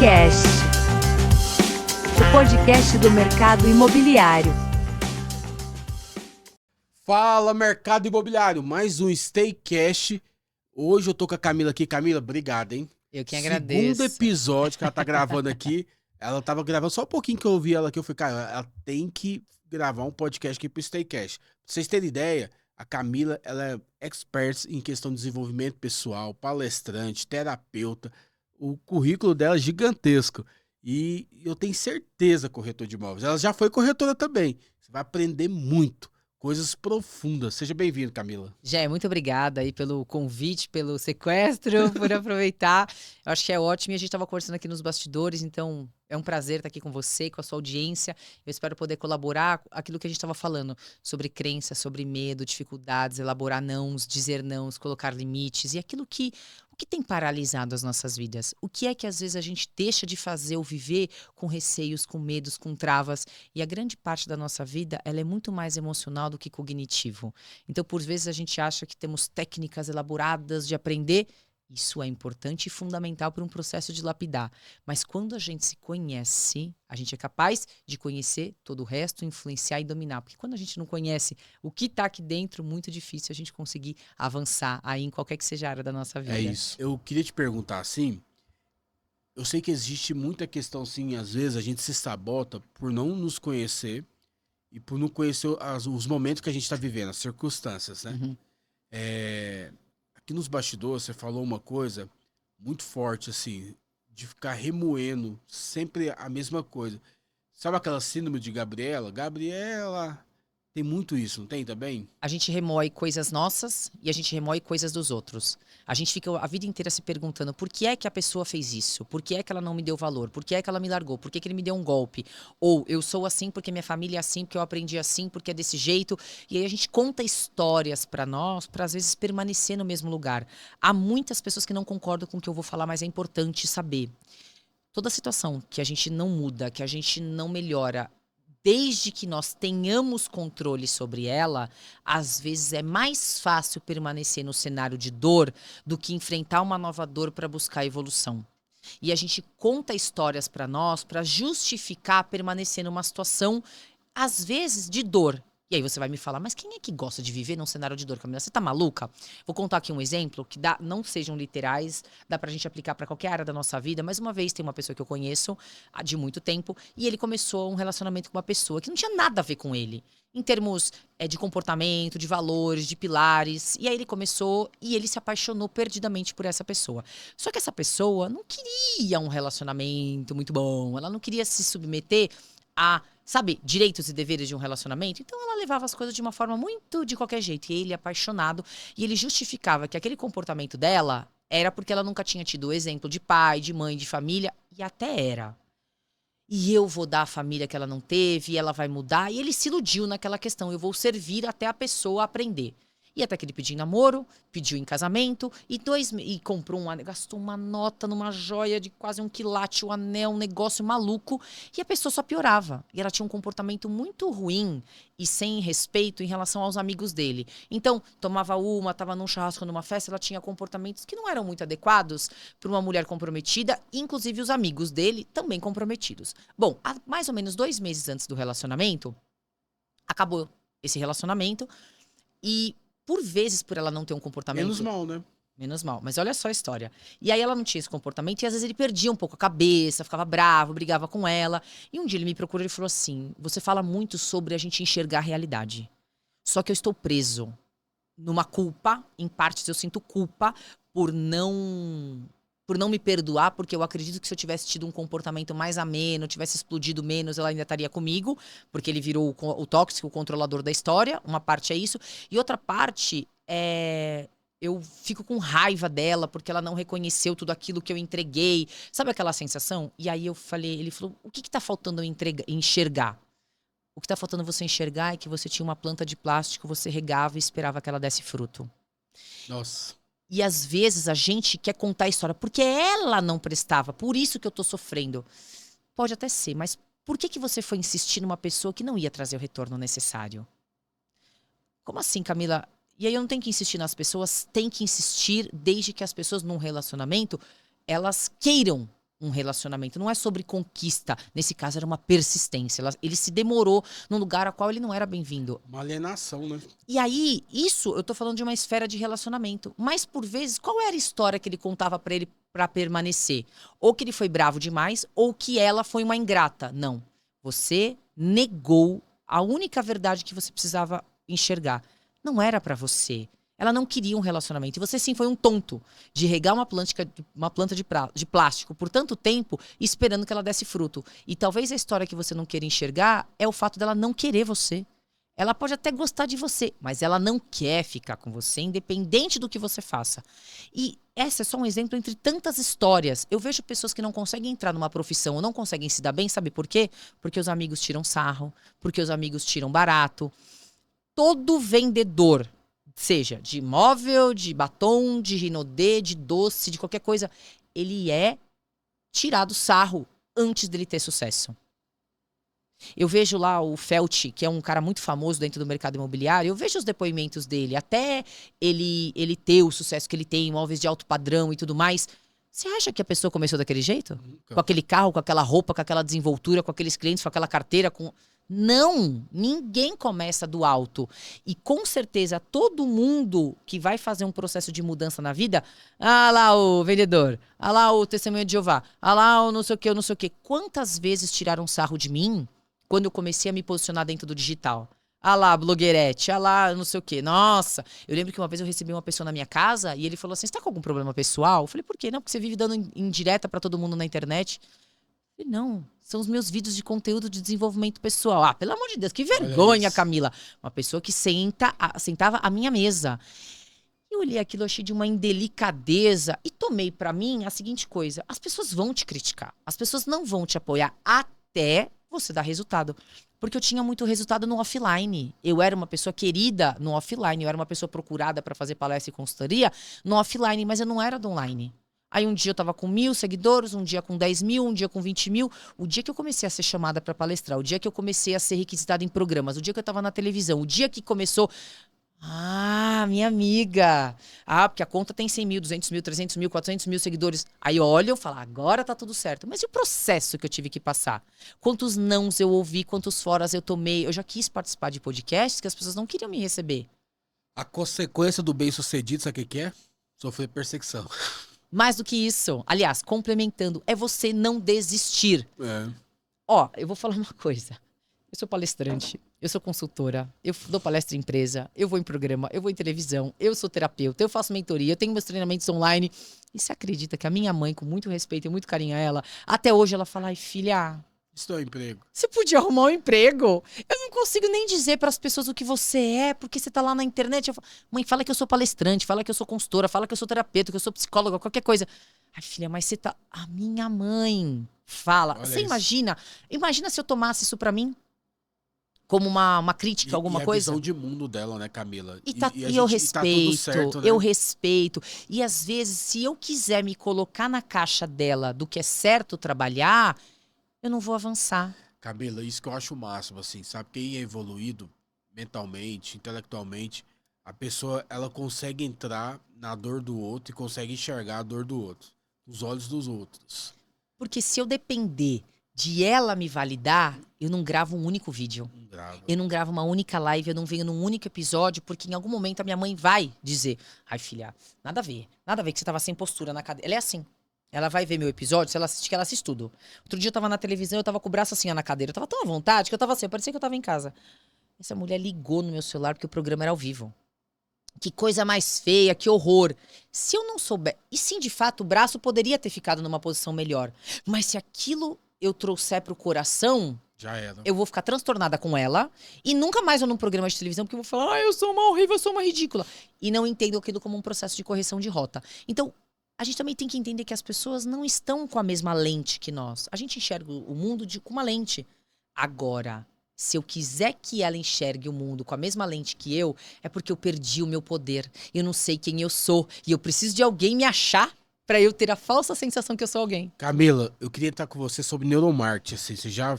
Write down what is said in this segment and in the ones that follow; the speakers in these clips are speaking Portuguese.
StayCast, o podcast do mercado imobiliário. Fala, mercado imobiliário, mais um StayCast. Hoje eu tô com a Camila aqui. Camila, obrigado, hein? Eu que agradeço. Segundo episódio que ela tá gravando aqui. Ela tava gravando só um pouquinho que eu ouvi ela aqui. Eu falei, cara, ela tem que gravar um podcast aqui pro StayCast. Pra vocês terem ideia, a Camila, ela é expert em questão de desenvolvimento pessoal, palestrante, terapeuta. O currículo dela é gigantesco. E eu tenho certeza, corretor de imóveis. Ela já foi corretora também. Você vai aprender muito. Coisas profundas. Seja bem-vindo, Camila. Jé, muito obrigada aí pelo convite, pelo sequestro, por aproveitar. Eu acho que é ótimo e a gente estava conversando aqui nos bastidores, então é um prazer estar aqui com você, com a sua audiência. Eu espero poder colaborar com aquilo que a gente estava falando sobre crença, sobre medo, dificuldades, elaborar nãos, dizer nãos, colocar limites e aquilo que o que tem paralisado as nossas vidas? O que é que às vezes a gente deixa de fazer ou viver com receios, com medos, com travas? E a grande parte da nossa vida, ela é muito mais emocional do que cognitivo. Então, por vezes, a gente acha que temos técnicas elaboradas de aprender. Isso é importante e fundamental para um processo de lapidar. Mas quando a gente se conhece, a gente é capaz de conhecer todo o resto, influenciar e dominar. Porque quando a gente não conhece o que está aqui dentro, muito difícil a gente conseguir avançar aí em qualquer que seja a área da nossa vida. É isso. Eu queria te perguntar assim, eu sei que existe muita questão assim, às vezes a gente se sabota por não nos conhecer e por não conhecer os momentos que a gente está vivendo, as circunstâncias, né? Uhum. Aqui nos bastidores você falou uma coisa muito forte, assim, de ficar remoendo sempre a mesma coisa. Sabe aquela síndrome de Gabriela? Gabriela, tem muito isso, não tem também? A gente remoe coisas nossas e a gente remoe coisas dos outros. A gente fica a vida inteira se perguntando por que é que a pessoa fez isso? Por que é que ela não me deu valor? Por que é que ela me largou? Por que que ele me deu um golpe? Ou eu sou assim porque minha família é assim, porque eu aprendi assim, porque é desse jeito. E aí a gente conta histórias pra nós, pra às vezes permanecer no mesmo lugar. Há muitas pessoas que não concordam com o que eu vou falar, mas é importante saber. Toda situação que a gente não muda, que a gente não melhora, desde que nós tenhamos controle sobre ela, às vezes é mais fácil permanecer no cenário de dor do que enfrentar uma nova dor para buscar evolução. E a gente conta histórias para nós para justificar permanecer numa situação, às vezes, de dor. E aí você vai me falar, mas quem é que gosta de viver num cenário de dor, Camila? Você tá maluca? Vou contar aqui um exemplo que não sejam literais, dá pra gente aplicar pra qualquer área da nossa vida, mas uma vez tem uma pessoa que eu conheço há de muito tempo e ele começou um relacionamento com uma pessoa que não tinha nada a ver com ele, em termos de comportamento, de valores, de pilares. E aí ele começou e ele se apaixonou perdidamente por essa pessoa. Só que essa pessoa não queria um relacionamento muito bom, ela não queria se submeter a, sabe, direitos e deveres de um relacionamento. Então ela levava as coisas de uma forma muito de qualquer jeito. E ele, apaixonado, e ele justificava que aquele comportamento dela era porque ela nunca tinha tido o exemplo de pai, de mãe, de família, e até era. E eu vou dar a família que ela não teve, e ela vai mudar. E ele se iludiu naquela questão, eu vou servir até a pessoa aprender. E até que ele pediu em namoro, pediu em casamento, e comprou gastou uma nota numa joia de quase 1 quilate, o anel, um negócio maluco. E a pessoa só piorava. E ela tinha um comportamento muito ruim e sem respeito em relação aos amigos dele. Então, tomava estava num churrasco, numa festa, ela tinha comportamentos que não eram muito adequados para uma mulher comprometida, inclusive os amigos dele também comprometidos. Bom, há mais ou menos 2 meses antes do relacionamento, acabou esse relacionamento e por vezes, por ela não ter um comportamento... Menos mal, né? Menos mal. Mas olha só a história. E aí ela não tinha esse comportamento e às vezes ele perdia um pouco a cabeça, ficava bravo, brigava com ela. E um dia ele me procurou e falou assim, você fala muito sobre a gente enxergar a realidade. Só que eu estou preso numa culpa, em partes eu sinto culpa por não me perdoar, porque eu acredito que se eu tivesse tido um comportamento mais ameno, tivesse explodido menos, ela ainda estaria comigo, porque ele virou o tóxico, o controlador da história. Uma parte é isso. E outra parte é... eu fico com raiva dela, porque ela não reconheceu tudo aquilo que eu entreguei. Sabe aquela sensação? E aí eu falei, ele falou, o que tá faltando eu enxergar? O que tá faltando você enxergar é que você tinha uma planta de plástico, você regava e esperava que ela desse fruto. Nossa. E às vezes a gente quer contar a história porque ela não prestava, por isso que eu tô sofrendo. Pode até ser, mas por que você foi insistir numa pessoa que não ia trazer o retorno necessário? Como assim, Camila? E aí eu não tenho que insistir nas pessoas, tem que insistir desde que as pessoas num relacionamento, elas queiram um relacionamento, não é sobre conquista. Nesse caso, era uma persistência. Ele se demorou num lugar a qual ele não era bem-vindo. Uma alienação, né? E aí, isso, eu tô falando de uma esfera de relacionamento. Mas, por vezes, qual era a história que ele contava pra ele pra permanecer? Ou que ele foi bravo demais, ou que ela foi uma ingrata. Não. Você negou a única verdade que você precisava enxergar. Não era pra você. Ela não queria um relacionamento. E você, sim, foi um tonto de regar uma planta de plástico por tanto tempo esperando que ela desse fruto. E talvez a história que você não queira enxergar é o fato dela não querer você. Ela pode até gostar de você, mas ela não quer ficar com você, independente do que você faça. E esse é só um exemplo entre tantas histórias. Eu vejo pessoas que não conseguem entrar numa profissão ou não conseguem se dar bem, sabe por quê? Porque os amigos tiram sarro, porque os amigos tiram barato. Todo vendedor, seja de móvel, de batom, de rinodê, de doce, de qualquer coisa, ele é tirado sarro antes dele ter sucesso. Eu vejo lá o Felt, que é um cara muito famoso dentro do mercado imobiliário, eu vejo os depoimentos dele, até ele ter o sucesso que ele tem, imóveis de alto padrão e tudo mais. Você acha que a pessoa começou daquele jeito? Nunca. Com aquele carro, com aquela roupa, com aquela desenvoltura, com aqueles clientes, com aquela carteira, com... Não! Ninguém começa do alto. E com certeza todo mundo que vai fazer um processo de mudança na vida, ah lá o vendedor, ah lá o testemunho de Jeová, ah lá o não sei o que. Quantas vezes tiraram sarro de mim quando eu comecei a me posicionar dentro do digital? Ah lá, blogueirete, ah lá, não sei o quê. Nossa, eu lembro que uma vez eu recebi uma pessoa na minha casa e ele falou assim, você tá com algum problema pessoal? Eu falei, por quê? Não, porque você vive dando indireta pra todo mundo na internet. Eu falei, não, são os meus vídeos de conteúdo de desenvolvimento pessoal. Ah, pelo amor de Deus, que vergonha, Camila. Uma pessoa que sentava à minha mesa. Eu olhei aquilo, achei de uma indelicadeza e tomei pra mim a seguinte coisa. As pessoas vão te criticar. As pessoas não vão te apoiar até você dar resultado. Porque eu tinha muito resultado no offline. Eu era uma pessoa querida no offline. Eu era uma pessoa procurada pra fazer palestra e consultoria no offline, mas eu não era do online. Aí um dia eu tava com 1.000 seguidores, um dia com 10.000, um dia com 20.000. O dia que eu comecei a ser chamada pra palestrar, o dia que eu comecei a ser requisitada em programas, o dia que eu tava na televisão, o dia que começou... Ah, minha amiga. Ah, porque a conta tem 100.000, 200.000, 300.000, 400.000 seguidores. Aí olha, eu falo, agora tá tudo certo. Mas e o processo que eu tive que passar? Quantos nãos eu ouvi, quantos foras eu tomei? Eu já quis participar de podcasts que as pessoas não queriam me receber. A consequência do bem-sucedido, sabe o que é? Sofrer perseguição. Mais do que isso, aliás, complementando, é você não desistir. É. Ó, eu vou falar uma coisa. Eu sou palestrante, eu sou consultora, eu dou palestra em empresa, eu vou em programa, eu vou em televisão, eu sou terapeuta, eu faço mentoria, eu tenho meus treinamentos online. E você acredita que a minha mãe, com muito respeito e muito carinho a ela, até hoje ela fala, ai filha, Isso é um emprego. você podia arrumar um emprego. Eu não consigo nem dizer para as pessoas o que você é, porque você tá lá na internet. Eu falo, mãe, fala que eu sou palestrante, fala que eu sou consultora, fala que eu sou terapeuta, que eu sou psicóloga, qualquer coisa. Ai, filha, mas você tá... A minha mãe fala. Olha Você isso. imagina se eu tomasse isso para mim como uma crítica, alguma e coisa? a visão de mundo dela, né, Camila? E a eu gente- tá tudo respeito, certo, né? eu respeito. E às vezes, se eu quiser me colocar na caixa dela do que é certo trabalhar, eu não vou avançar. Camila, isso que eu acho o máximo, assim, sabe? Quem é evoluído mentalmente, intelectualmente, a pessoa, ela consegue entrar na dor do outro e consegue enxergar a dor do outro, os olhos dos outros. Porque se eu depender de ela me validar, eu não gravo um único vídeo. Não grava. Eu não gravo uma única live, eu não venho num único episódio, porque em algum momento a minha mãe vai dizer, ai filha, nada a ver que você tava sem postura na cadeira. Ela é assim. Ela vai ver meu episódio, se ela assistir, que ela assiste tudo. Outro dia eu tava na televisão, eu tava com o braço assim ó, na cadeira. Eu tava tão à vontade que eu tava assim, parecia que eu tava em casa. Essa mulher ligou no meu celular porque o programa era ao vivo. Que coisa mais feia, que horror. Se eu não souber... E sim, de fato, o braço poderia ter ficado numa posição melhor. Mas se aquilo eu trouxer pro coração, Já era. eu vou ficar transtornada com ela. E nunca mais vou num programa de televisão, porque eu vou falar, eu sou uma horrível, eu sou uma ridícula. E não entendo aquilo como um processo de correção de rota. Então, a gente também tem que entender que as pessoas não estão com a mesma lente que nós. A gente enxerga o mundo com uma lente. Agora, se eu quiser que ela enxergue o mundo com a mesma lente que eu, é porque eu perdi o meu poder. Eu não sei quem eu sou. E eu preciso de alguém me achar pra eu ter a falsa sensação que eu sou alguém. Camila, eu queria estar com você sobre neuromarketing, assim, você já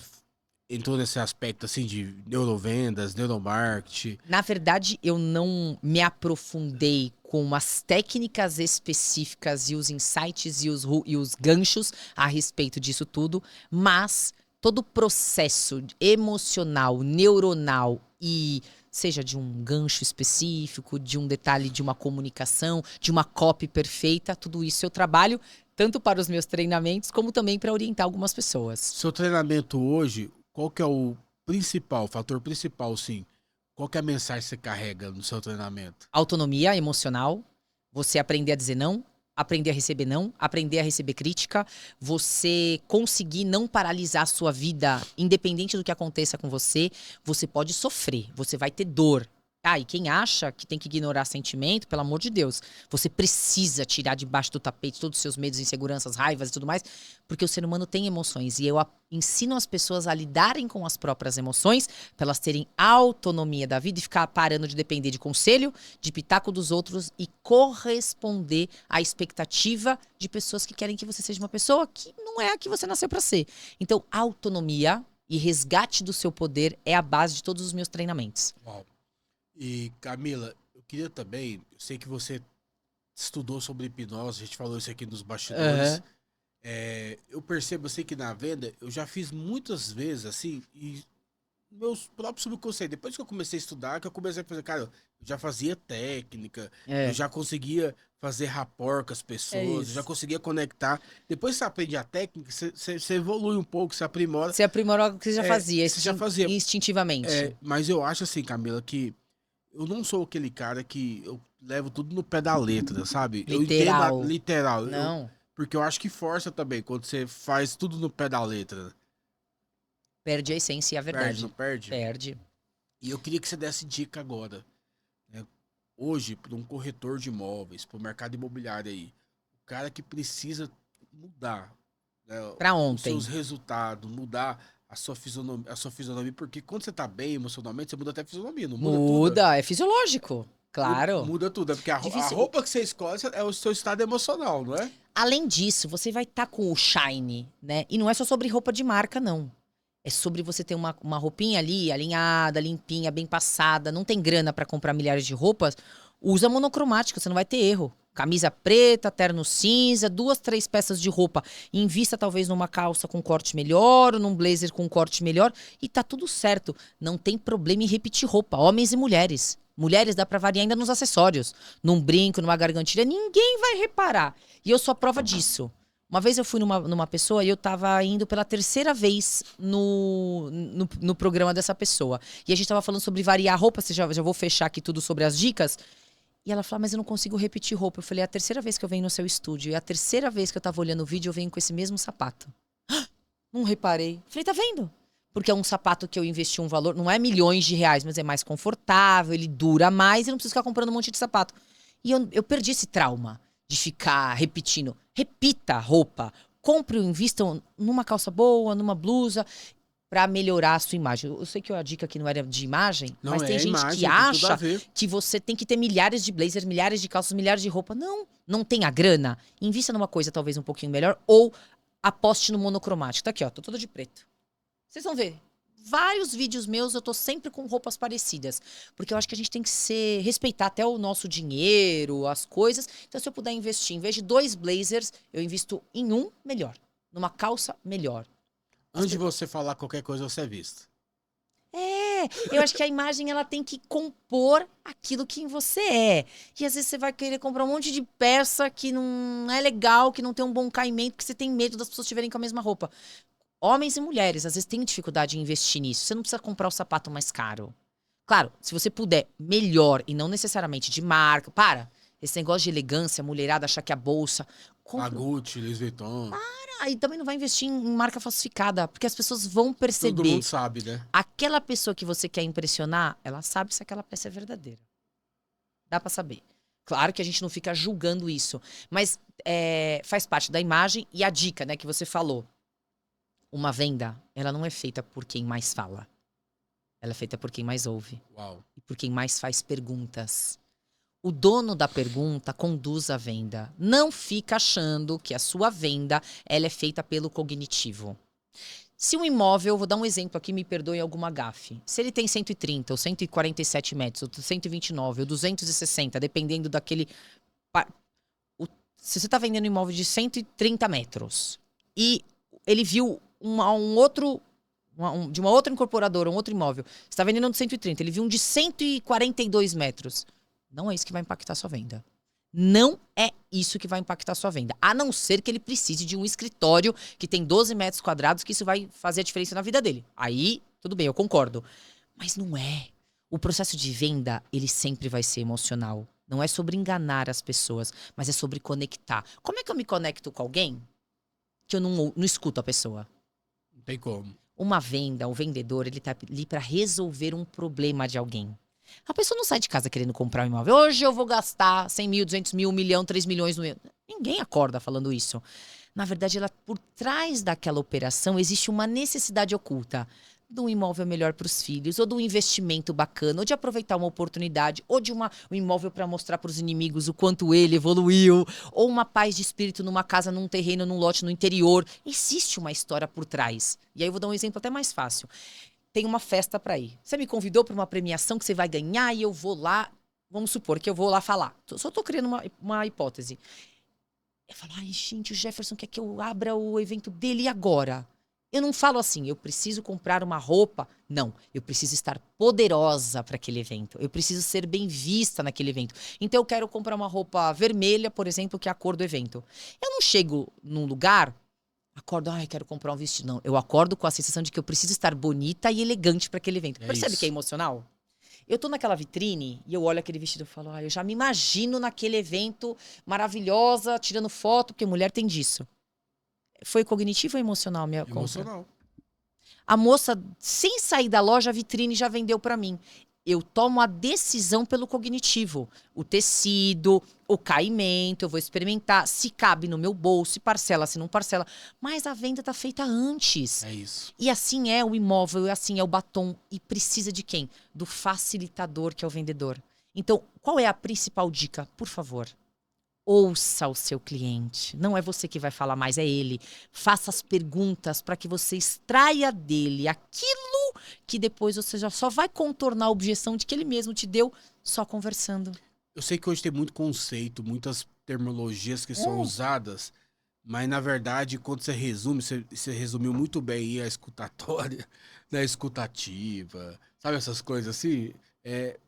entrou nesse aspecto assim de neurovendas, neuromarketing? Na verdade, eu não me aprofundei com as técnicas específicas e os insights e os ganchos a respeito disso tudo, mas todo o processo emocional, neuronal e seja de um gancho específico, de um detalhe de uma comunicação, de uma copy perfeita, tudo isso eu trabalho tanto para os meus treinamentos como também para orientar algumas pessoas. Seu treinamento hoje, qual que é o principal, o fator principal, sim? Qual que é a mensagem que você carrega no seu treinamento? Autonomia emocional, você aprender a dizer não, aprender a receber crítica, você conseguir não paralisar a sua vida, independente do que aconteça com você, você pode sofrer, você vai ter dor. Ah, e quem acha que tem que ignorar sentimento, pelo amor de Deus, você precisa tirar debaixo do tapete todos os seus medos, inseguranças, raivas e tudo mais, porque o ser humano tem emoções. E eu ensino as pessoas a lidarem com as próprias emoções, para elas terem autonomia da vida e ficar parando de depender de conselho, de pitaco dos outros e corresponder à expectativa de pessoas que querem que você seja uma pessoa que não é a que você nasceu para ser. Então, autonomia e resgate do seu poder é a base de todos os meus treinamentos. Uau. E Camila, eu queria também, eu sei que você estudou sobre hipnose, a gente falou isso aqui nos bastidores. Eu percebo assim que na venda, eu já fiz muitas vezes assim, e meus próprios subconscientes, depois que eu comecei a estudar, que eu comecei a fazer, cara, eu já fazia técnica, eu já conseguia fazer rapport com as pessoas, eu já conseguia conectar. Depois que você aprende a técnica, você evolui um pouco, você aprimora. Você aprimorou algo que você já fazia, você já fazia. Instintivamente. Mas eu acho assim, Camila, que eu não sou aquele cara que eu levo tudo no pé da letra, sabe? Literal. Eu entendo literal. Não. Porque eu acho que força também, quando você faz tudo no pé da letra. Perde a essência e a verdade. Perde, não perde? Perde. E eu queria que você desse dica agora. Né? Hoje, para um corretor de imóveis, para o mercado imobiliário aí, o cara que precisa mudar, né, Pra os ontem. seus resultados, mudar a sua fisionomia, porque quando você tá bem emocionalmente, você muda até a fisionomia, não muda tudo. Muda, é fisiológico. Claro. Muda tudo, é porque a roupa que você escolhe é o seu estado emocional, não é? Além disso, você vai estar com o shine, né? E não é só sobre roupa de marca, não. É sobre você ter uma roupinha ali, alinhada, limpinha, bem passada. Não tem grana pra comprar milhares de roupas? Usa monocromática, você não vai ter erro. Camisa preta, terno cinza, 2, 3 peças de roupa. Invista talvez numa calça com corte melhor, ou num blazer com corte melhor. E tá tudo certo. Não tem problema em repetir roupa, homens e mulheres. Mulheres dá pra variar ainda nos acessórios. Num brinco, numa gargantilha, ninguém vai reparar. E eu sou a prova disso. Uma vez eu fui numa pessoa e eu tava indo pela 3ª vez no programa dessa pessoa. E a gente tava falando sobre variar roupa, já vou fechar aqui tudo sobre as dicas. E ela falou, mas eu não consigo repetir roupa. Eu falei, é a 3ª vez que eu venho no seu estúdio. E a 3ª vez que eu tava olhando o vídeo, eu venho com esse mesmo sapato. Não reparei. Falei, tá vendo? Porque é um sapato que eu investi um valor, não é milhões de reais, mas é mais confortável, ele dura mais e não preciso ficar comprando um monte de sapato. E eu perdi esse trauma de ficar repetindo. Repita a roupa. Compre ou invista numa calça boa, numa blusa, pra melhorar a sua imagem. Eu sei que a dica aqui não era de imagem, Não, mas tem gente imagem, que tem tudo a acha ver. que você tem que ter milhares de blazers, milhares de calças, milhares de roupa. Não tem a grana. Invista numa coisa talvez um pouquinho melhor ou aposte no monocromático. Tá aqui, ó, tô toda de preto. Vocês vão ver. Vários vídeos meus eu tô sempre com roupas parecidas. Porque eu acho que a gente tem que respeitar até o nosso dinheiro, as coisas. Então, se eu puder investir, em vez de 2 blazers, eu invisto em um melhor. Numa calça melhor. Antes de você falar qualquer coisa, você é visto. Eu acho que a imagem ela tem que compor aquilo que você é. E às vezes você vai querer comprar um monte de peça que não é legal, que não tem um bom caimento, que você tem medo das pessoas estiverem com a mesma roupa. Homens e mulheres, às vezes, têm dificuldade em investir nisso. Você não precisa comprar o sapato mais caro. Claro, se você puder, melhor e não necessariamente de marca. Esse negócio de elegância, mulherada achar que a bolsa... A Gucci, Louis Vuitton. E também não vai investir em marca falsificada, porque as pessoas vão perceber. Todo mundo sabe, né? Aquela pessoa que você quer impressionar, ela sabe se aquela peça é verdadeira. Dá pra saber. Claro que a gente não fica julgando isso, mas faz parte da imagem e a dica, né, que você falou. Uma venda, ela não é feita por quem mais fala. Ela é feita por quem mais ouve. Uau. E por quem mais faz perguntas. O dono da pergunta conduz a venda. Não fica achando que a sua venda ela é feita pelo cognitivo. Se um imóvel, vou dar um exemplo aqui, me perdoe alguma gafe. Se ele tem 130, ou 147 metros, ou 129, ou 260, dependendo daquele... Se você está vendendo um imóvel de 130 metros e ele viu de uma outra incorporadora, um outro imóvel, você está vendendo um de 130, ele viu um de 142 metros, não é isso que vai impactar a sua venda. Não é isso que vai impactar a sua venda. A não ser que ele precise de um escritório que tem 12 metros quadrados, que isso vai fazer a diferença na vida dele. Aí, tudo bem, eu concordo. Mas não é. O processo de venda, ele sempre vai ser emocional. Não é sobre enganar as pessoas, mas é sobre conectar. Como é que eu me conecto com alguém que eu não escuto a pessoa? Não tem como. Uma venda, o vendedor, ele tá ali para resolver um problema de alguém. A pessoa não sai de casa querendo comprar um imóvel. Hoje eu vou gastar 100 mil, 200 mil, 1 milhão, 3 milhões no mês. Ninguém acorda falando isso. Na verdade, por trás daquela operação existe uma necessidade oculta. De um imóvel melhor para os filhos, ou de um investimento bacana, ou de aproveitar uma oportunidade, ou de um imóvel para mostrar para os inimigos o quanto ele evoluiu, ou uma paz de espírito numa casa, num terreno, num lote no interior. Existe uma história por trás. E aí eu vou dar um exemplo até mais fácil. Tem uma festa para ir. Você me convidou para uma premiação que você vai ganhar e eu vou lá, vamos supor que eu vou lá falar. Só tô criando uma hipótese. Eu falo, ai, gente, o Jefferson quer que eu abra o evento dele e agora? Eu não falo assim, eu preciso comprar uma roupa. Não, eu preciso estar poderosa para aquele evento. Eu preciso ser bem vista naquele evento. Então eu quero comprar uma roupa vermelha, por exemplo, que é a cor do evento. Eu não chego num lugar, acordo, ai, quero comprar um vestido. Não, eu acordo com a sensação de que eu preciso estar bonita e elegante para aquele evento. Percebe isso. que é emocional? Eu tô naquela vitrine e eu olho aquele vestido e falo, eu já me imagino naquele evento maravilhosa, tirando foto, porque mulher tem disso. Foi cognitivo ou emocional minha compra? Emocional. A moça, sem sair da loja, a vitrine já vendeu para mim. Eu tomo a decisão pelo cognitivo. O tecido, o caimento, eu vou experimentar se cabe no meu bolso, se parcela, se não parcela. Mas a venda tá feita antes. É isso. E assim é o imóvel, assim é o batom. E precisa de quem? Do facilitador, que é o vendedor. Então, qual é a principal dica? Por favor, ouça o seu cliente. Não é você que vai falar mais, é ele. Faça as perguntas para que você extraia dele aquilo que depois você já só vai contornar a objeção de que ele mesmo te deu só conversando. Eu sei que hoje tem muito conceito, muitas terminologias que são usadas, mas na verdade, quando você resume, você resumiu muito bem aí a escutatória, né, escutativa, sabe essas coisas assim?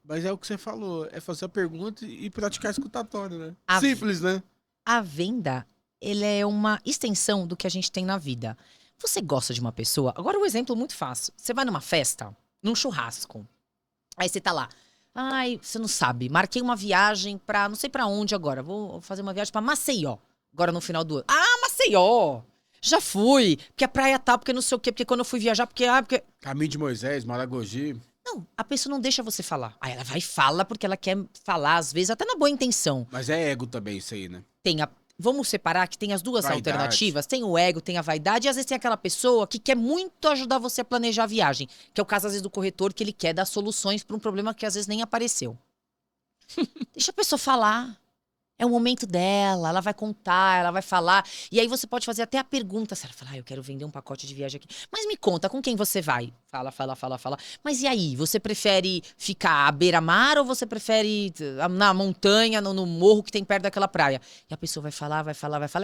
Mas é o que você falou, é fazer a pergunta e praticar a escutatória, né? Simples, né? A venda, ele é uma extensão do que a gente tem na vida. Você gosta de uma pessoa? Agora um exemplo muito fácil. Você vai numa festa, num churrasco. Aí você tá lá. Ai, você não sabe. Marquei uma viagem pra não sei pra onde agora. Vou fazer uma viagem pra Maceió. Agora no final do ano. Ah, Maceió! Já fui. Porque a praia tá, porque não sei o quê. Porque quando eu fui viajar, porque... Caminho de Moisés, Maragogi. Não, a pessoa não deixa você falar. Aí ela vai e fala porque ela quer falar, às vezes, até na boa intenção. Mas é ego também isso aí, né? Vamos separar que tem as duas Vaidade. alternativas. Tem o ego, tem a vaidade. E às vezes tem aquela pessoa que quer muito ajudar você a planejar a viagem. Que é o caso, às vezes, do corretor, que ele quer dar soluções para um problema que às vezes nem apareceu. Deixa a pessoa falar. É o momento dela, ela vai contar, ela vai falar. E aí você pode fazer até a pergunta. Se ela falar, eu quero vender um pacote de viagem aqui. Mas me conta, com quem você vai? Fala. Mas e aí? Você prefere ficar à beira-mar ou você prefere na montanha, no morro que tem perto daquela praia? E a pessoa vai falar.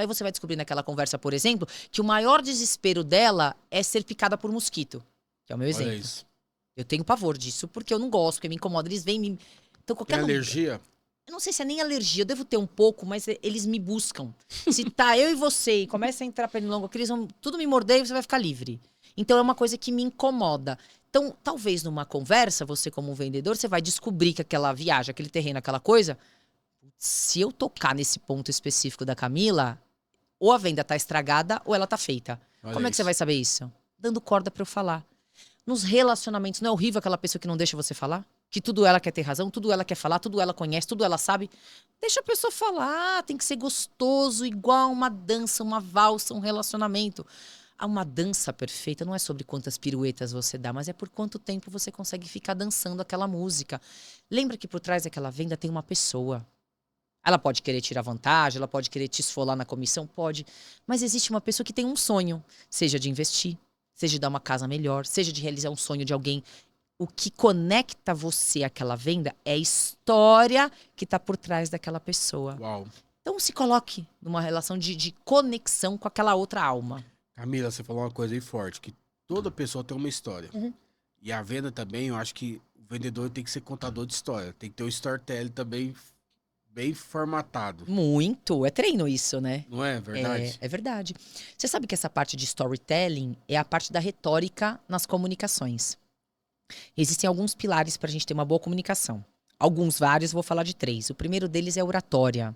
E você vai descobrir naquela conversa, por exemplo, que o maior desespero dela é ser picada por mosquito. Que é o meu exemplo. Olha isso. Eu tenho pavor disso, porque eu não gosto, porque me incomoda. Eles vêm me... Então, Tem alergia? Eu não sei se é nem alergia, eu devo ter um pouco, mas eles me buscam. Se tá eu e você e começa a entrar pernilongo, eles vão tudo me morder e você vai ficar livre. Então é uma coisa que me incomoda. Então, talvez numa conversa, você como um vendedor, você vai descobrir que aquela viagem, aquele terreno, aquela coisa, se eu tocar nesse ponto específico da Camila, ou a venda tá estragada ou ela tá feita. Olha Como é que isso. você vai saber isso? Dando corda pra eu falar. Nos relacionamentos, não é horrível aquela pessoa que não deixa você falar? Que tudo ela quer ter razão, tudo ela quer falar, tudo ela conhece, tudo ela sabe. Deixa a pessoa falar, tem que ser gostoso, igual uma dança, uma valsa, um relacionamento. Uma dança perfeita não é sobre quantas piruetas você dá, mas é por quanto tempo você consegue ficar dançando aquela música. Lembra que por trás daquela venda tem uma pessoa. Ela pode querer tirar vantagem, ela pode querer te esfolar na comissão, pode. Mas existe uma pessoa que tem um sonho, seja de investir, seja de dar uma casa melhor, seja de realizar um sonho de alguém. O que conecta você àquela venda é a história que tá por trás daquela pessoa. Uau. Então se coloque numa relação de conexão com aquela outra alma. Camila, você falou uma coisa aí forte, que toda pessoa tem uma história. Uhum. E a venda também, eu acho que o vendedor tem que ser contador de história. Tem que ter o storytelling também bem formatado. Muito. É treino isso, né? Não é verdade? É verdade. Você sabe que essa parte de storytelling é a parte da retórica nas comunicações. Existem alguns pilares para a gente ter uma boa comunicação. Alguns, vários, vou falar de 3. O primeiro deles é oratória.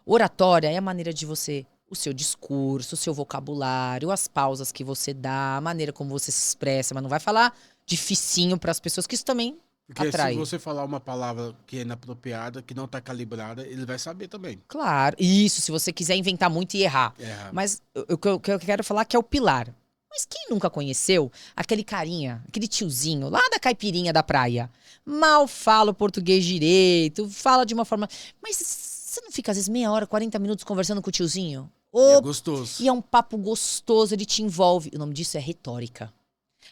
Oratória é a maneira de você, o seu discurso, o seu vocabulário, as pausas que você dá, a maneira como você se expressa, mas não vai falar dificinho para as pessoas, que isso também Porque atrai. se você falar uma palavra que é inapropriada, que não tá calibrada, ele vai saber também. Claro, isso, se você quiser inventar muito e errar. É. Mas o que eu quero falar que é o pilar. Mas quem nunca conheceu aquele carinha, aquele tiozinho lá da caipirinha da praia? Mal fala o português direito, fala de uma forma... Mas você não fica às vezes meia hora, 40 minutos conversando com o tiozinho? E é gostoso. E é um papo gostoso, ele te envolve. O nome disso é retórica.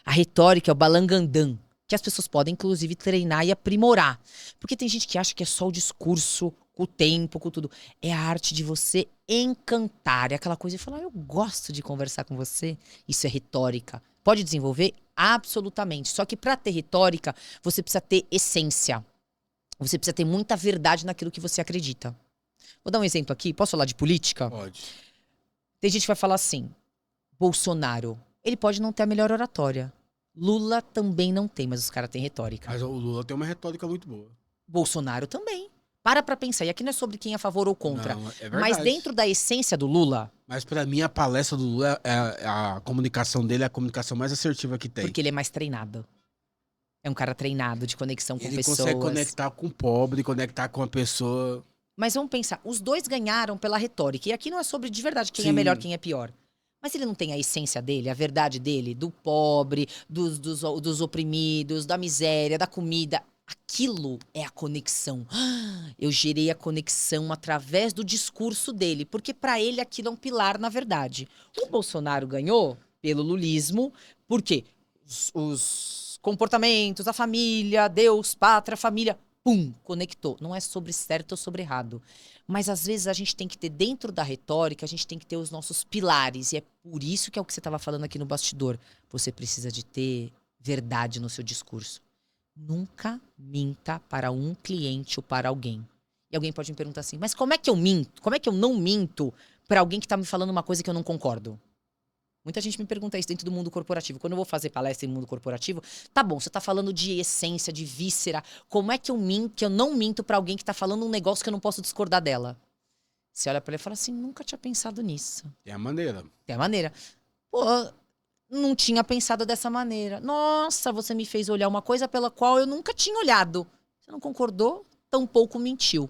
A retórica é o balangandã, que as pessoas podem, inclusive, treinar e aprimorar. Porque tem gente que acha que é só o discurso, com o tempo, com tudo. É a arte de você encantar. É aquela coisa de falar, eu gosto de conversar com você. Isso é retórica. Pode desenvolver? Absolutamente. Só que para ter retórica, você precisa ter essência. Você precisa ter muita verdade naquilo que você acredita. Vou dar um exemplo aqui. Posso falar de política? Pode. Tem gente que vai falar assim, Bolsonaro, ele pode não ter a melhor oratória. Lula também não tem, mas os caras têm retórica. Mas o Lula tem uma retórica muito boa. Bolsonaro também. Para pra pensar. E aqui não é sobre quem é a favor ou contra. Não, é verdade. Mas dentro da essência do Lula, Mas pra mim, a palestra do Lula, a comunicação dele é a comunicação mais assertiva que tem. porque ele é mais treinado. É um cara treinado de conexão com Ele pessoas. consegue conectar com o pobre, conectar com a pessoa. Mas vamos pensar, os dois ganharam pela retórica. E aqui não é sobre de verdade quem é Sim. melhor, quem é pior. Mas ele não tem a essência dele, a verdade dele, do pobre, dos oprimidos, da miséria, da comida. Aquilo é a conexão. Eu gerei a conexão através do discurso dele, porque para ele aquilo é um pilar, na verdade. O Bolsonaro ganhou pelo lulismo, porque os comportamentos, a família, Deus, pátria, família, pum, conectou. Não é sobre certo ou sobre errado. Mas às vezes a gente tem que ter, dentro da retórica, a gente tem que ter os nossos pilares. E é por isso que é o que você estava falando aqui no bastidor. Você precisa de ter verdade no seu discurso. Nunca minta para um cliente ou para alguém. E alguém pode me perguntar assim, mas como é que eu minto? Como é que eu não minto para alguém que está me falando uma coisa que eu não concordo? Muita gente me pergunta isso dentro do mundo corporativo. Quando eu vou fazer palestra em mundo corporativo, tá bom, você tá falando de essência, de víscera. Como é que eu minto, que eu não minto pra alguém que tá falando um negócio que eu não posso discordar dela? Você olha pra ele e fala assim, nunca tinha pensado nisso. É a maneira. É a maneira. Pô, não tinha pensado dessa maneira. Nossa, você me fez olhar uma coisa pela qual eu nunca tinha olhado. Você não concordou? Tampouco mentiu.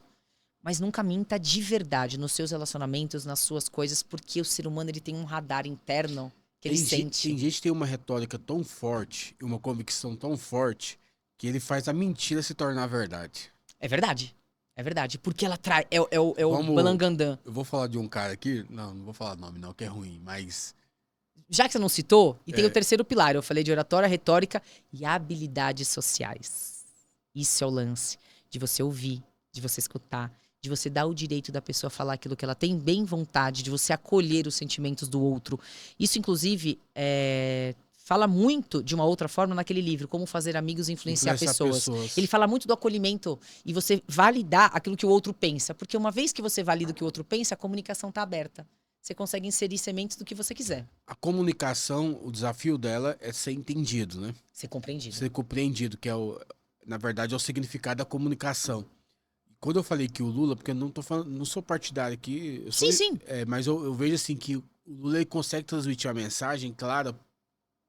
Mas nunca minta de verdade nos seus relacionamentos, nas suas coisas, porque o ser humano ele tem um radar interno que ele sente. Tem gente que tem uma retórica tão forte e uma convicção tão forte que ele faz a mentira se tornar verdade. É verdade. É verdade. Porque ela traz. É o Vamos- balangandã. Eu vou falar de um cara aqui, não vou falar nome não, que é ruim, mas Já que você não citou, e tem É. o terceiro pilar. Eu falei de oratória, retórica e habilidades sociais. Isso é o lance. De você ouvir, de você escutar, de você dar o direito da pessoa falar aquilo que ela tem bem vontade, de você acolher os sentimentos do outro. Isso, inclusive, fala muito de uma outra forma naquele livro, Como Fazer Amigos e Influenciar Pessoas. Ele fala muito do acolhimento e você validar aquilo que o outro pensa. Porque uma vez que você valida o que o outro pensa, a comunicação está aberta. Você consegue inserir sementes do que você quiser. A comunicação, o desafio dela é ser entendido, né? Ser compreendido. Ser compreendido, que na verdade é o significado da comunicação. Quando eu falei que o Lula, porque eu não tô falando, não sou partidário aqui, eu sou, Sim. mas eu vejo assim que o Lula ele consegue transmitir uma mensagem clara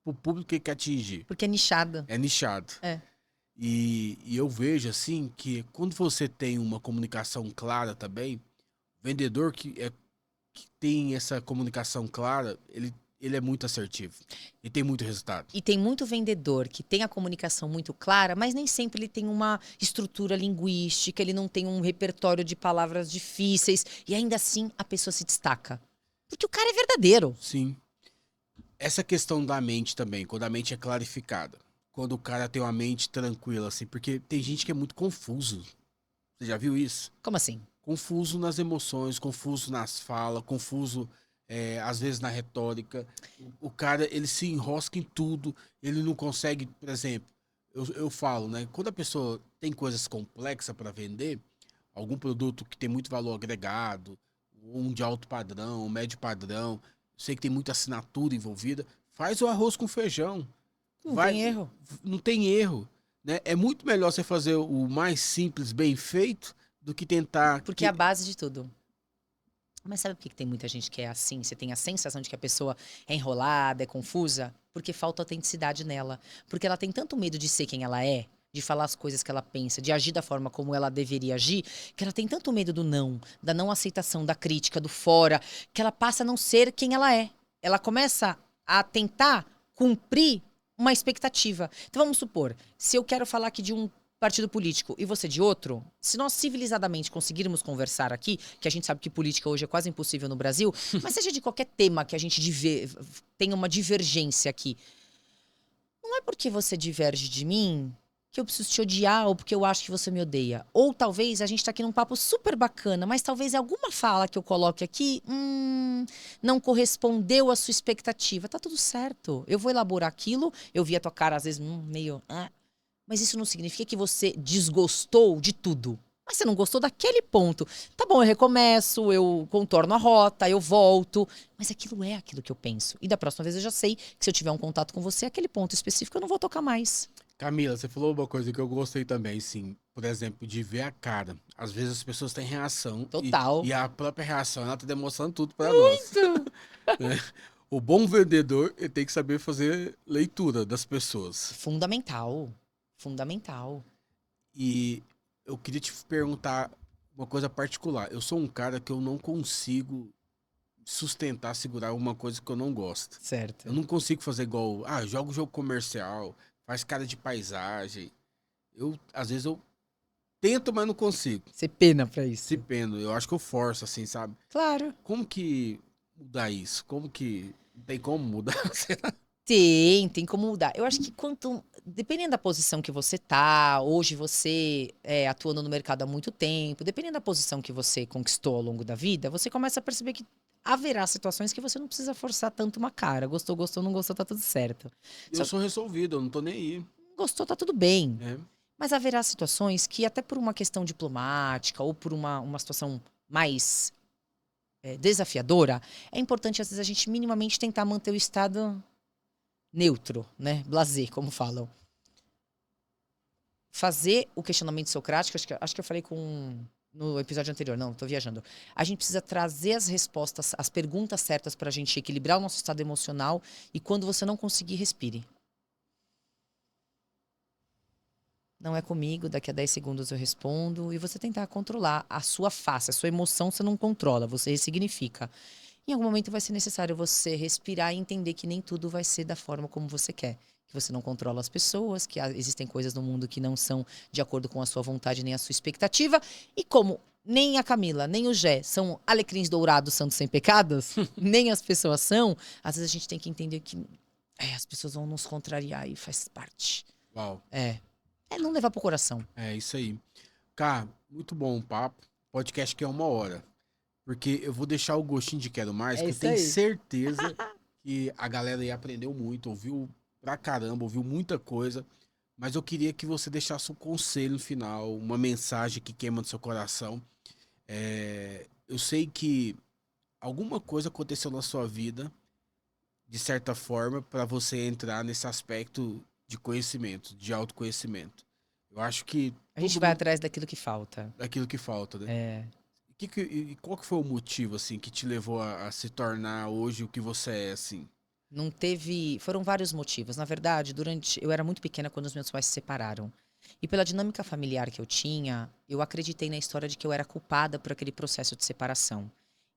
pro público que ele quer atingir. Porque é nichada. É nichado. É. E eu vejo assim que quando você tem uma comunicação clara também, o vendedor que tem essa comunicação clara, ele é muito assertivo. E tem muito resultado. E tem muito vendedor que tem a comunicação muito clara, mas nem sempre ele tem uma estrutura linguística, ele não tem um repertório de palavras difíceis. E ainda assim a pessoa se destaca. Porque o cara é verdadeiro. Sim. essa questão da mente também, quando a mente é clarificada. Quando o cara tem uma mente tranquila, assim, porque tem gente que é muito confuso. Você já viu isso? Como assim? Confuso nas emoções, confuso nas falas, confuso às vezes na retórica. O cara, ele se enrosca em tudo, ele não consegue, por exemplo, eu falo, né? Quando a pessoa tem coisas complexas para vender, algum produto que tem muito valor agregado, um de alto padrão, um médio padrão, sei que tem muita assinatura envolvida, faz o arroz com feijão. Não tem erro. Não tem erro, né? É muito melhor você fazer o mais simples, bem feito, do que tentar. Porque é a base de tudo. Mas sabe por que tem muita gente que é assim? Você tem a sensação de que a pessoa é enrolada, é confusa? Porque falta autenticidade nela. Porque ela tem tanto medo de ser quem ela é, de falar as coisas que ela pensa, de agir da forma como ela deveria agir, que ela tem tanto medo do não, da não aceitação, da crítica, do fora, que ela passa a não ser quem ela é. Ela começa a tentar cumprir uma expectativa. Então vamos supor, se eu quero falar aqui de um partido político e você de outro, se nós civilizadamente conseguirmos conversar aqui, que a gente sabe que política hoje é quase impossível no Brasil, mas seja de qualquer tema que a gente tenha uma divergência aqui, não é porque você diverge de mim que eu preciso te odiar ou porque eu acho que você me odeia. Ou talvez a gente tá aqui num papo super bacana, mas talvez alguma fala que eu coloque aqui não correspondeu à sua expectativa. Tá tudo certo. Eu vou elaborar aquilo, eu vi a tua cara às vezes meio... Mas isso não significa que você desgostou de tudo. Mas você não gostou daquele ponto. Tá bom, eu recomeço, eu contorno a rota, eu volto. Mas aquilo é aquilo que eu penso. E da próxima vez eu já sei que se eu tiver um contato com você, aquele ponto específico eu não vou tocar mais. Camila, você falou uma coisa que eu gostei também, sim. Por exemplo, de ver a cara. Às vezes as pessoas têm reação. Total. E a própria reação, ela tá demonstrando tudo pra nós. Né? O bom vendedor, ele tem que saber fazer leitura das pessoas. Fundamental. Fundamental. E eu queria te perguntar uma coisa particular. Eu sou um cara que eu não consigo sustentar, segurar uma coisa que eu não gosto. Certo. Eu não consigo fazer igual, joga o jogo comercial, faz cara de paisagem. Às vezes eu tento, mas não consigo. Você pena pra isso. Se peno, eu acho que eu forço, assim, sabe? Claro. Como que mudar isso? Como que... Tem como mudar? Será? Tem como mudar. Eu acho que dependendo da posição que você tá, hoje você atuando no mercado há muito tempo, dependendo da posição que você conquistou ao longo da vida, você começa a perceber que haverá situações que você não precisa forçar tanto uma cara. Gostou, gostou, não gostou, tá tudo certo. Eu sou resolvido, eu não tô nem aí. Gostou, tá tudo bem. É. Mas haverá situações que, até por uma questão diplomática ou por uma situação mais desafiadora, é importante, às vezes, a gente minimamente tentar manter o estado neutro, né? Blasé, como falam. Fazer o questionamento socrático, acho que eu falei no episódio anterior, não, tô viajando. A gente precisa trazer as respostas, as perguntas certas pra gente equilibrar o nosso estado emocional e quando você não conseguir, respire. Não é comigo, daqui a 10 segundos eu respondo. E você tentar controlar a sua face, a sua emoção você não controla, você ressignifica. Em algum momento vai ser necessário você respirar e entender que nem tudo vai ser da forma como você quer. Que você não controla as pessoas, que existem coisas no mundo que não são de acordo com a sua vontade nem a sua expectativa. E como nem a Camila, nem o Jé são alecrins dourados, santos sem pecados, nem as pessoas são, às vezes a gente tem que entender que as pessoas vão nos contrariar e faz parte. Uau. É não levar pro coração. É isso aí. Cara, muito bom o papo. Podcast que é 1 hora. Porque eu vou deixar o gostinho de quero mais, que eu tenho certeza que a galera aí aprendeu muito, ouviu pra caramba, ouviu muita coisa. Mas eu queria que você deixasse um conselho no final, uma mensagem que queima no seu coração. Eu sei que alguma coisa aconteceu na sua vida, de certa forma, para você entrar nesse aspecto de conhecimento, de autoconhecimento. Eu acho que... A gente vai atrás daquilo que falta. Daquilo que falta, né? E qual que foi o motivo, assim, que te levou a se tornar hoje o que você é, assim? Não teve... Foram vários motivos. Na verdade, eu era muito pequena quando os meus pais se separaram. E pela dinâmica familiar que eu tinha, eu acreditei na história de que eu era culpada por aquele processo de separação.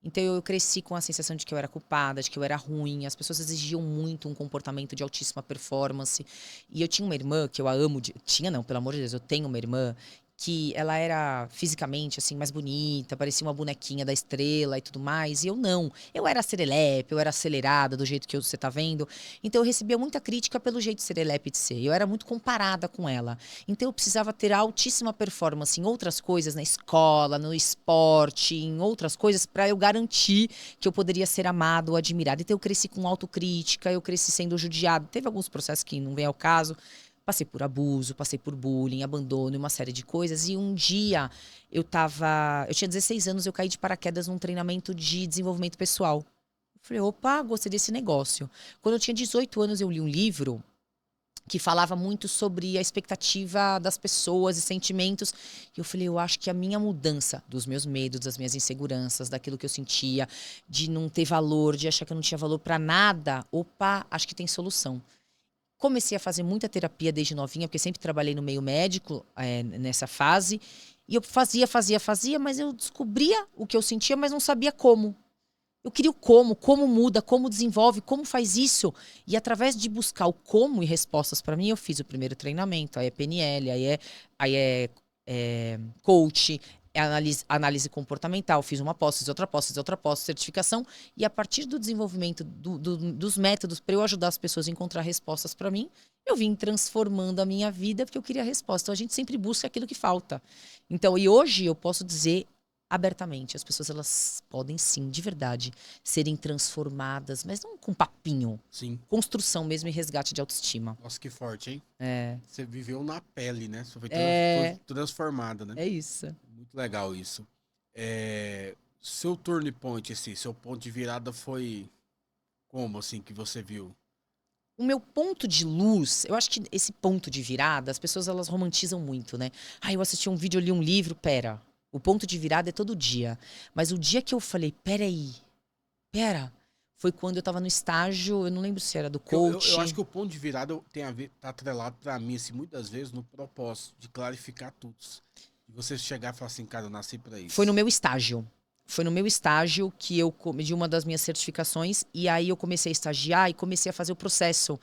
Então eu cresci com a sensação de que eu era culpada, de que eu era ruim. As pessoas exigiam muito um comportamento de altíssima performance. E eu tinha uma irmã que eu a amo... Tinha não, pelo amor de Deus, eu tenho uma irmã que ela era fisicamente, assim, mais bonita, parecia uma bonequinha da Estrela e tudo mais. E eu não. Eu era serelepe, eu era acelerada do jeito que você tá vendo. Então eu recebia muita crítica pelo jeito serelepe de ser. Eu era muito comparada com ela. Então eu precisava ter altíssima performance em outras coisas, na escola, no esporte, em outras coisas, para eu garantir que eu poderia ser amado ou admirado. Então eu cresci com autocrítica, eu cresci sendo judiado. Teve alguns processos que não vem ao caso. Passei por abuso, passei por bullying, abandono e uma série de coisas. E um dia eu tinha 16 anos, eu caí de paraquedas num treinamento de desenvolvimento pessoal. Eu falei, opa, gostei desse negócio. Quando eu tinha 18 anos, eu li um livro que falava muito sobre a expectativa das pessoas e sentimentos. E eu falei, eu acho que a minha mudança dos meus medos, das minhas inseguranças, daquilo que eu sentia, de não ter valor, de achar que eu não tinha valor pra nada, opa, acho que tem solução. Comecei a fazer muita terapia desde novinha, porque sempre trabalhei no meio médico, nessa fase. E eu fazia, mas eu descobria o que eu sentia, mas não sabia como. Eu queria o como muda, como desenvolve, como faz isso. E através de buscar o como e respostas para mim, eu fiz o primeiro treinamento. Aí é PNL, aí é coach, é análise comportamental. Fiz uma pós, fiz outra pós, certificação. E a partir do desenvolvimento dos métodos para eu ajudar as pessoas a encontrar respostas para mim, eu vim transformando a minha vida porque eu queria resposta. Então a gente sempre busca aquilo que falta. Então, e hoje eu posso dizer abertamente, as pessoas elas podem sim, de verdade, serem transformadas, mas não com papinho. Sim. Construção mesmo e resgate de autoestima. Nossa, que forte, hein? É. Você viveu na pele, né? Você foi, É. foi transformada, né? É isso. Muito legal isso. Seu turning point, assim, seu ponto de virada foi como, assim, que você viu? O meu ponto de luz, eu acho que esse ponto de virada, as pessoas elas romantizam muito, né? Ah, eu assisti um vídeo, eu li um livro, pera. O ponto de virada é todo dia. Mas o dia que eu falei, pera, foi quando eu tava no estágio, eu não lembro se era do coach. Eu acho que o ponto de virada tem a ver, tá atrelado pra mim, assim, muitas vezes no propósito de clarificar tudo. E você chegar e falar assim, cara, eu nasci pra isso. Foi no meu estágio. Foi no meu estágio que eu de uma das minhas certificações. E aí eu comecei a estagiar e comecei a fazer o processo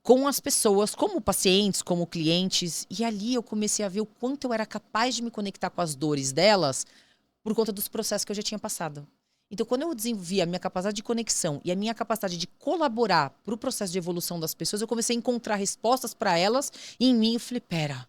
com as pessoas, como pacientes, como clientes. E ali eu comecei a ver o quanto eu era capaz de me conectar com as dores delas por conta dos processos que eu já tinha passado. Então, quando eu desenvolvi a minha capacidade de conexão e a minha capacidade de colaborar para o processo de evolução das pessoas, eu comecei a encontrar respostas para elas e em mim eu falei, pera,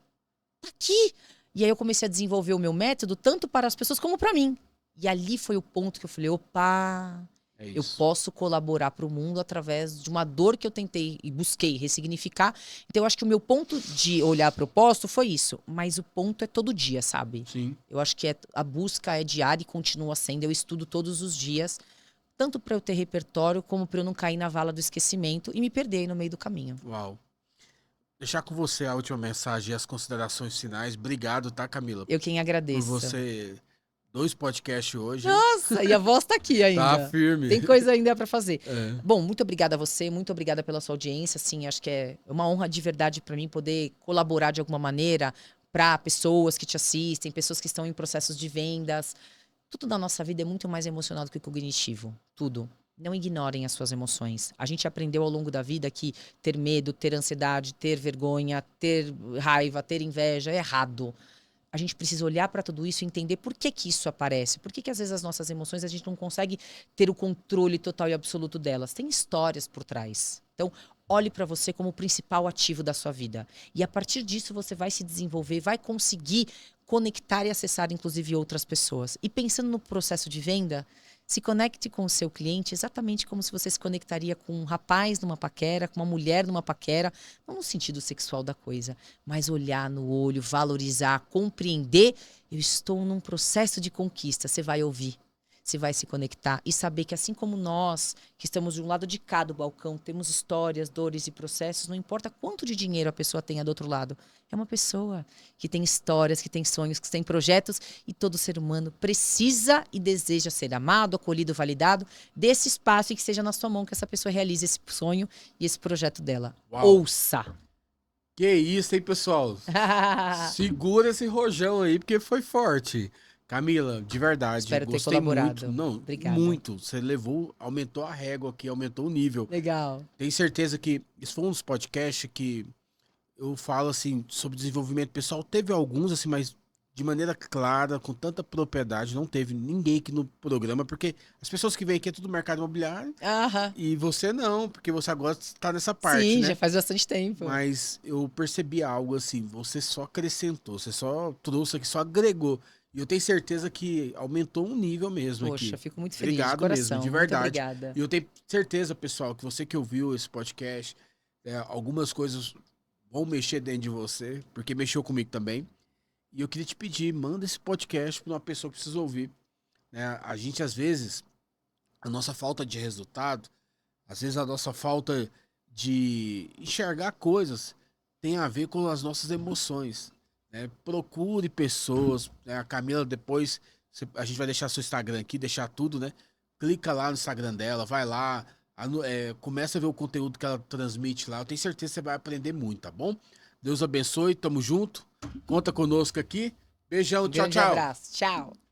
tá aqui. E aí eu comecei a desenvolver o meu método tanto para as pessoas como para mim. E ali foi o ponto que eu falei, opa, eu posso colaborar para o mundo através de uma dor que eu tentei e busquei ressignificar. Então eu acho que o meu ponto de olhar propósito foi isso. Mas o ponto é todo dia, sabe? Sim. Eu acho que a busca é diária e continua sendo. Eu estudo todos os dias, tanto para eu ter repertório, como para eu não cair na vala do esquecimento e me perder aí no meio do caminho. Uau. Deixar com você a última mensagem e as considerações finais. Obrigado, tá, Camila? Eu quem agradeço. Por você... 2 podcasts hoje. Nossa, e a voz tá aqui ainda. Tá firme. Tem coisa ainda para fazer. É. Bom, muito obrigada a você, muito obrigada pela sua audiência. Assim, acho que é uma honra de verdade para mim poder colaborar de alguma maneira para pessoas que te assistem, pessoas que estão em processos de vendas. Tudo na nossa vida é muito mais emocional do que cognitivo. Tudo. Não ignorem as suas emoções. A gente aprendeu ao longo da vida que ter medo, ter ansiedade, ter vergonha, ter raiva, ter inveja é errado. A gente precisa olhar para tudo isso e entender por que que isso aparece. Por que que às vezes as nossas emoções a gente não consegue ter o controle total e absoluto delas. Tem histórias por trás. Então, olhe para você como o principal ativo da sua vida. E a partir disso você vai se desenvolver, vai conseguir conectar e acessar inclusive outras pessoas. E pensando no processo de venda, se conecte com o seu cliente exatamente como se você se conectaria com um rapaz numa paquera, com uma mulher numa paquera, não no sentido sexual da coisa, mas olhar no olho, valorizar, compreender. Eu estou num processo de conquista, você vai ouvir. Você vai se conectar e saber que assim como nós, que estamos de um lado de cá do balcão, temos histórias, dores e processos, não importa quanto de dinheiro a pessoa tenha do outro lado. É uma pessoa que tem histórias, que tem sonhos, que tem projetos e todo ser humano precisa e deseja ser amado, acolhido, validado desse espaço e que seja na sua mão que essa pessoa realize esse sonho e esse projeto dela. Uau. Ouça! Que isso, hein, pessoal? Segura esse rojão aí, porque foi forte. Camila, de verdade, espero ter gostei colaborado. muito. Não, obrigada. muito. Você levou, aumentou a régua aqui, aumentou o nível. Legal. Tenho certeza que isso foi um dos podcasts que eu falo assim sobre desenvolvimento pessoal. Teve alguns assim, mas de maneira clara, com tanta propriedade. Não teve ninguém aqui no programa, porque as pessoas que vêm aqui é tudo mercado imobiliário. Aham. E você não, porque você agora está nessa parte, Sim, né? já faz bastante tempo. Mas eu percebi algo assim, você só acrescentou, você só trouxe aqui, só agregou. E eu tenho certeza que aumentou um nível mesmo Poxa, aqui. fico muito feliz, de Obrigado coração. mesmo, de Muito verdade. obrigada. E eu tenho certeza, pessoal, que você que ouviu esse podcast, algumas coisas vão mexer dentro de você, porque mexeu comigo também. E eu queria te pedir, manda esse podcast para uma pessoa que precisa ouvir. Né? A gente, às vezes, a nossa falta de resultado, às vezes a nossa falta de enxergar coisas tem a ver com as nossas emoções. Né? Procure pessoas, né? A Camila depois, a gente vai deixar seu Instagram aqui, deixar tudo, né? Clica lá no Instagram dela, vai lá, começa a ver o conteúdo que ela transmite lá. Eu tenho certeza que você vai aprender muito, tá bom? Deus abençoe, tamo junto. Conta conosco aqui. Beijão, tchau, Grande tchau. abraço. Tchau.